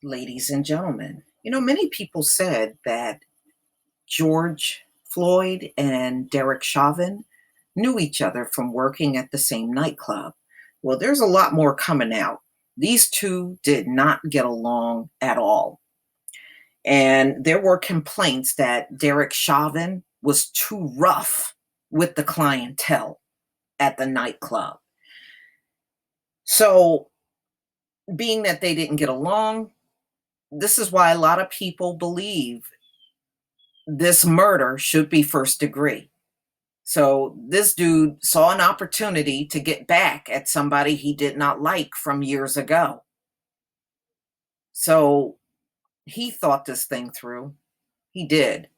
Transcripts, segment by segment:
Ladies and gentlemen, many people said that George Floyd and Derek Chauvin knew each other from working at the same nightclub. Well, there's a lot more coming out. These two did not get along at all. And there were complaints that Derek Chauvin was too rough with the clientele at the nightclub. So, being that they didn't get along, this is why a lot of people believe this murder should be first degree. So this dude saw an opportunity to get back at somebody he did not like from years ago. So he thought this thing through. He did.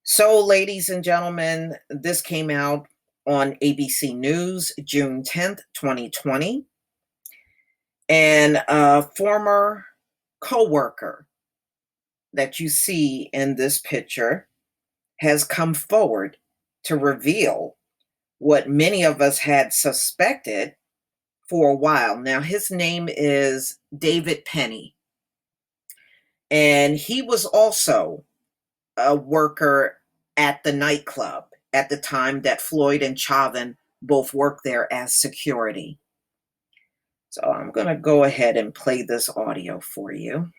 So, ladies and gentlemen, this came out on ABC News June 10th, 2020. And a former co-worker that you see in this picture has come forward to reveal what many of us had suspected for a while. Now, his name is David Penny, and he was also a worker at the nightclub at the time that Floyd and Chauvin both worked there as security. So I'm going to go ahead and play this audio for you.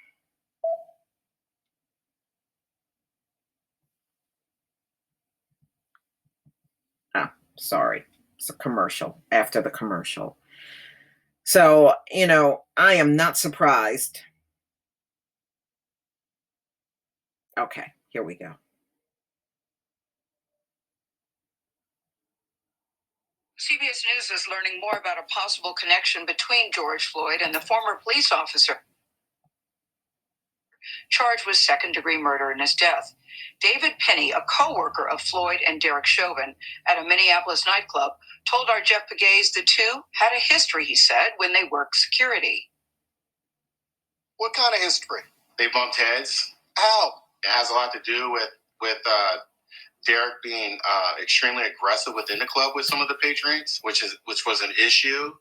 Sorry, it's a commercial after the commercial. So, I am not surprised. Okay, here we go. CBS News is learning more about a possible connection between George Floyd and the former police officer charged with second-degree murder in his death. David Penny, a co-worker of Floyd and Derek Chauvin at a Minneapolis nightclub, told our Jeff Pegues the two had a history, he said, when they worked security. What kind of history? They bumped heads. How? It has a lot to do with Derek being extremely aggressive within the club with some of the patrons, which was an issue.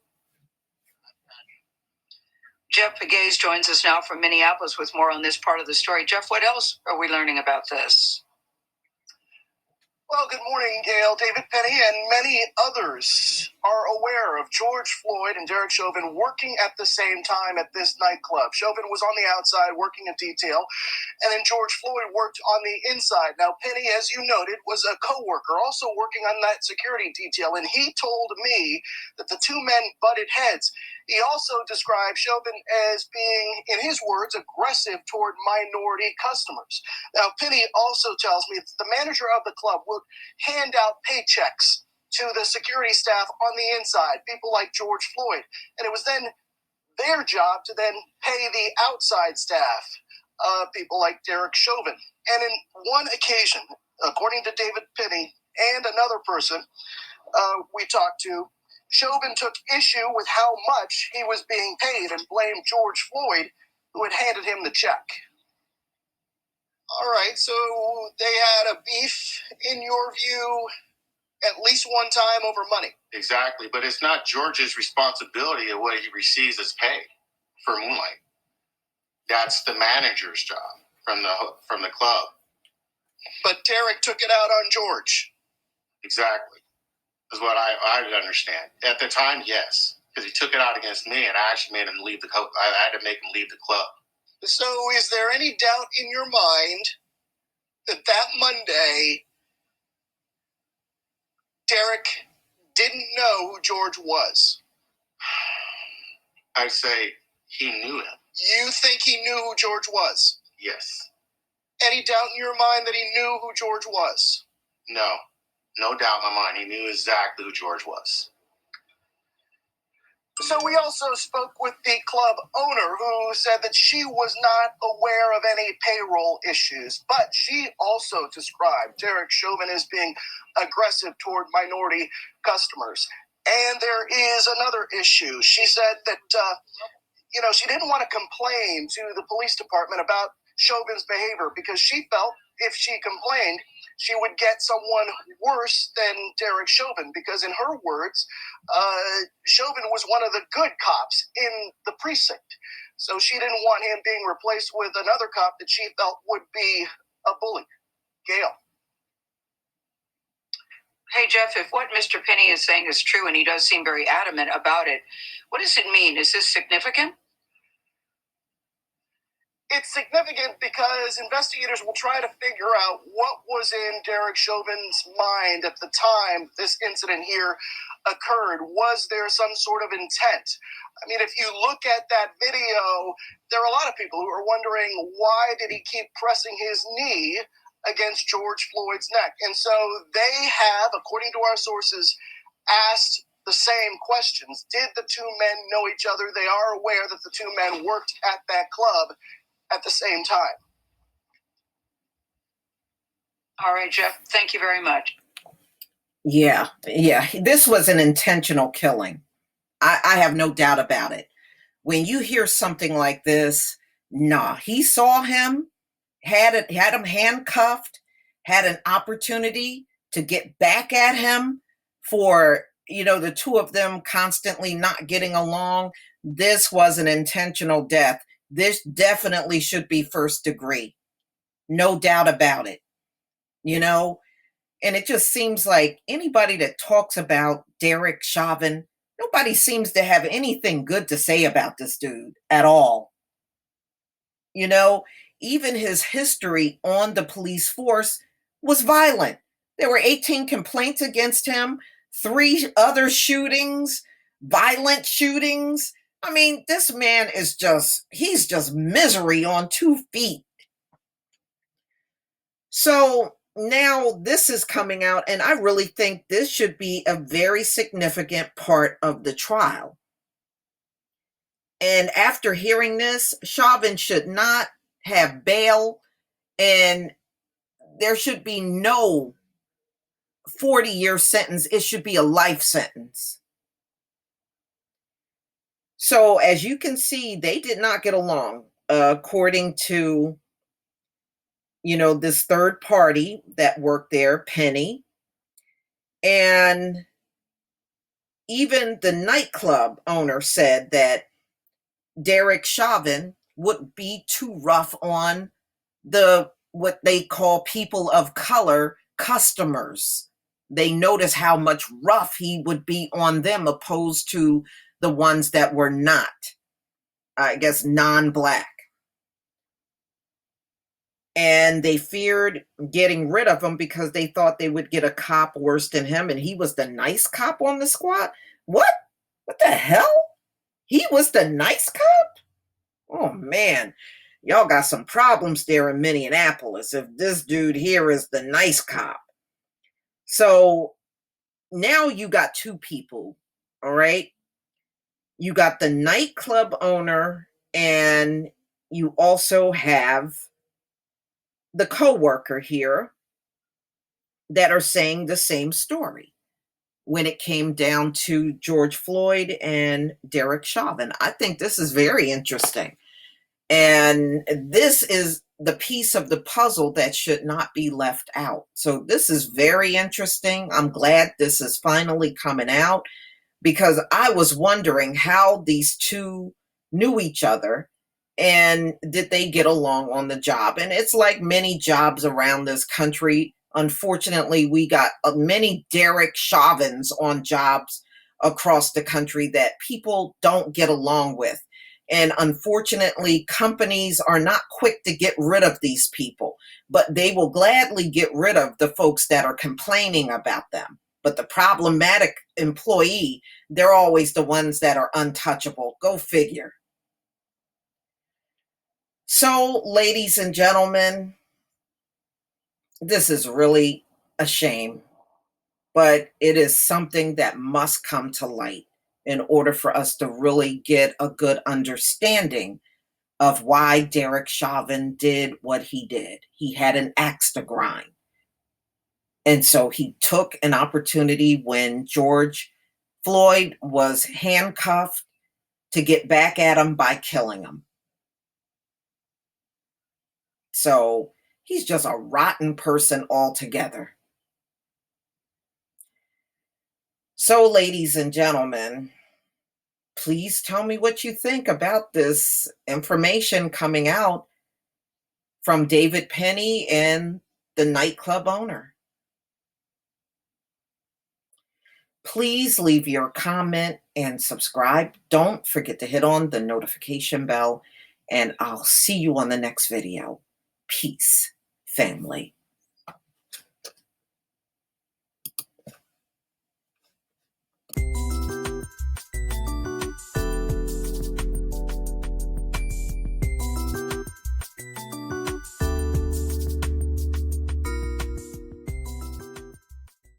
Jeff Pegues joins us now from Minneapolis with more on this part of the story. Jeff, what else are we learning about this? Well, good morning, Gail. David Penny and many others are aware of George Floyd and Derek Chauvin working at the same time at this nightclub. Chauvin was on the outside working a detail, and then George Floyd worked on the inside. Now, Penny, as you noted, was a co-worker also working on that security detail, and he told me that the two men butted heads. He also described Chauvin as being, in his words, aggressive toward minority customers. Now, Penny also tells me that the manager of the club would hand out paychecks to the security staff on the inside, people like George Floyd. And it was then their job to then pay the outside staff, people like Derek Chauvin. And in one occasion, according to David Penny and another person we talked to, Chauvin took issue with how much he was being paid and blamed George Floyd, who had handed him the check. All right, so they had a beef, in your view, at least one time over money. Exactly, but it's not George's responsibility of what he receives as pay for Moonlight. That's the manager's job from the club. But Derek took it out on George. Exactly. Is what I understand. At the time, yes, because he took it out against me, and I actually made him leave the club. I had to make him leave the club. So, is there any doubt in your mind that Monday, Derek didn't know who George was? I'd say he knew him. You think he knew who George was? Yes. Any doubt in your mind that he knew who George was? No. No doubt in my mind. He knew exactly who George was. So we also spoke with the club owner, who said that she was not aware of any payroll issues, but she also described Derek Chauvin as being aggressive toward minority customers. And there is another issue. She said that, she didn't want to complain to the police department about Chauvin's behavior because she felt if she complained, she would get someone worse than Derek Chauvin, because in her words, Chauvin was one of the good cops in the precinct. So she didn't want him being replaced with another cop that she felt would be a bully. Gail. Hey, Jeff, if what Mr. Penny is saying is true, and he does seem very adamant about it, what does it mean? Is this significant? It's significant because investigators will try to figure out what was in Derek Chauvin's mind at the time this incident here occurred. Was there some sort of intent? I mean, if you look at that video, there are a lot of people who are wondering, why did he keep pressing his knee against George Floyd's neck? And so they have, according to our sources, asked the same questions. Did the two men know each other? They are aware that the two men worked at that club at the same time. All right, Jeff, thank you very much. Yeah. This was an intentional killing. I have no doubt about it. When you hear something like this, nah, he saw him, had him handcuffed, had an opportunity to get back at him for, the two of them constantly not getting along. This was an intentional death. This definitely should be first degree. No doubt about it. And it just seems like anybody that talks about Derek Chauvin, nobody seems to have anything good to say about this dude at all. Even his history on the police force was violent. There were 18 complaints against him, 3 other shootings, violent shootings. I mean, this man he's just misery on 2 feet. So now this is coming out, and I really think this should be a very significant part of the trial. And after hearing this, Chauvin should not have bail, and there should be no 40-year sentence. It should be a life sentence. So as you can see, they did not get along, according to, this third party that worked there, Penny. And even the nightclub owner said that Derek Chauvin would be too rough on what they call people of color customers. They notice how much rough he would be on them opposed to the ones that were not, I guess, non-black. And they feared getting rid of him because they thought they would get a cop worse than him, and he was the nice cop on the squad. What the hell? He was the nice cop? Oh man, y'all got some problems there in Minneapolis if this dude here is the nice cop. So now you got 2 people, all right? You got the nightclub owner, and you also have the coworker here that are saying the same story when it came down to George Floyd and Derek Chauvin. I think this is very interesting. And this is the piece of the puzzle that should not be left out. So this is very interesting. I'm glad this is finally coming out, because I was wondering how these 2 knew each other and did they get along on the job. And it's like many jobs around this country. Unfortunately, we got many Derek Chauvins on jobs across the country that people don't get along with. And unfortunately, companies are not quick to get rid of these people, but they will gladly get rid of the folks that are complaining about them. But the problematic employee, they're always the ones that are untouchable. Go figure. So, ladies and gentlemen, this is really a shame, but it is something that must come to light in order for us to really get a good understanding of why Derek Chauvin did what he did. He had an axe to grind. And so he took an opportunity when George Floyd was handcuffed to get back at him by killing him. So He's just a rotten person altogether. So, ladies and gentlemen, please tell me what you think about this information coming out from David Penny and the nightclub owner. Please leave your comment and subscribe. Don't forget to hit on the notification bell, and I'll see you on the next video. Peace, family.